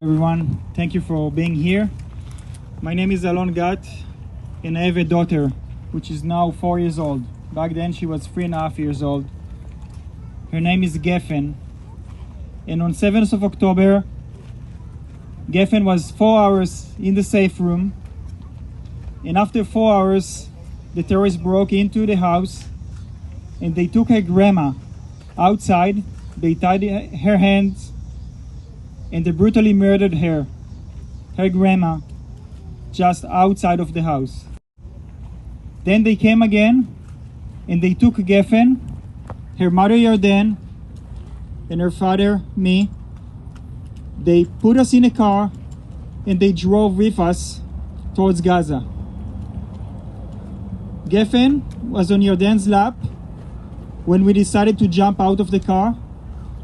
Everyone, thank you for being here. My name is Alon and I have a daughter which is now 4 years old. Back then she was 3.5 years old. Her name is Geffen. And on 7th of October, Geffen was 4 hours in the safe room. And after 4 hours, the terrorists broke into the house and they took her grandma outside. They tied her hands and they brutally murdered her grandma, just outside of the house. Then they came again and they took Geffen, her mother Yarden, and her father, me. They put us in a car and they drove with us towards Gaza. Geffen was on Yarden's lap when we decided to jump out of the car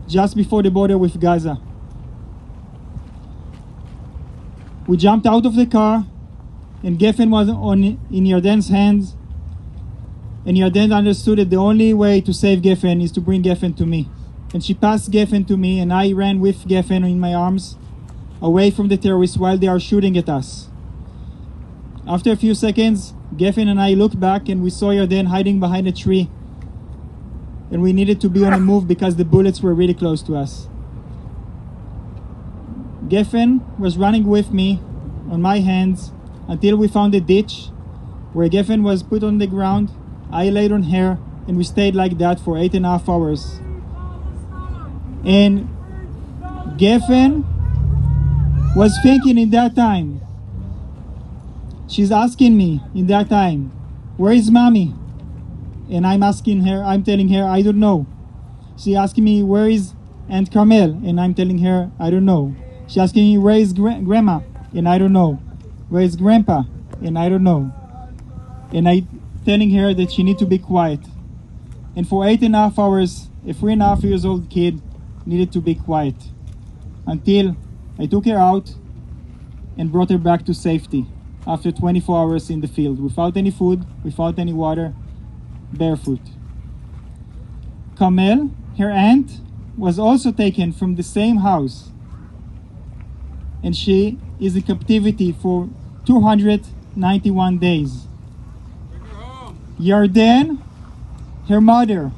just before the border with Gaza. We jumped out of the car and Geffen was in Yarden's hands, and Yarden understood that the only way to save Geffen is to bring Geffen to me. And she passed Geffen to me and I ran with Geffen in my arms away from the terrorists while they are shooting at us. After a few seconds, Geffen and I looked back and we saw Yarden hiding behind a tree. And we needed to be on the move because the bullets were really close to us. Geffen was running with me on my hands until we found a ditch where Geffen was put on the ground. I laid on her and we stayed like that for 8.5 hours. And Geffen was thinking in that time, she's asking me in that time, where is mommy? And I'm telling her, I don't know. She's asking me, where is Aunt Carmel? And I'm telling her, I don't know. She's asking me, where is grandma? And I don't know. Where is grandpa? And I don't know. And I telling her that she need to be quiet. And for 8.5 hours, a 3.5 years old kid needed to be quiet until I took her out and brought her back to safety after 24 hours in the field without any food, without any water, barefoot. Carmel, her aunt, was also taken from the same house, and she is in captivity for 291 days. Yarden, her mother,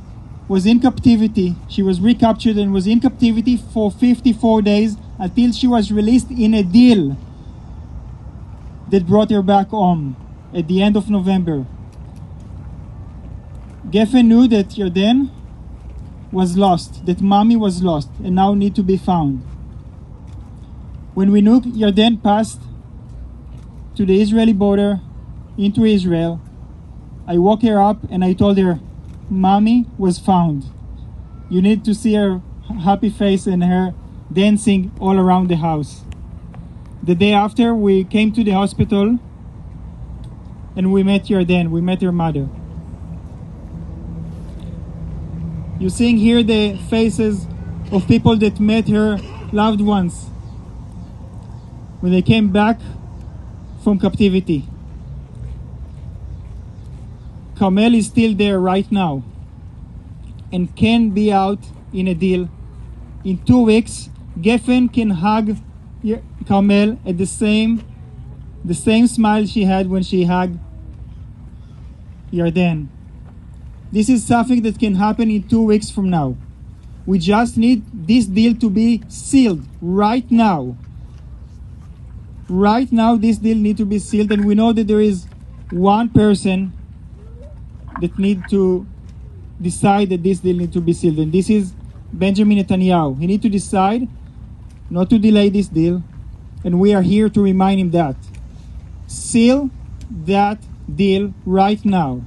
was in captivity. She was recaptured and was in captivity for 54 days until she was released in a deal that brought her back home at the end of November. Geffen knew that Yarden was lost, that mommy was lost and now need to be found. When we knew Yarden passed to the Israeli border into Israel, I woke her up and I told her, mommy was found. You need to see her happy face and her dancing all around the house. The day after, we came to the hospital and we met Yarden, we met her mother. You're seeing here the faces of people that met her loved ones when they came back from captivity. Carmel is still there right now and can be out in a deal. In 2 weeks, Geffen can hug Carmel at the same smile she had when she hugged Yarden. This is something that can happen in 2 weeks from now. We just need this deal to be sealed right now. Right now, this deal needs to be sealed, and we know that there is one person that needs to decide that this deal needs to be sealed, and this is Benjamin Netanyahu. He needs to decide not to delay this deal, and we are here to remind him that. Seal that deal right now.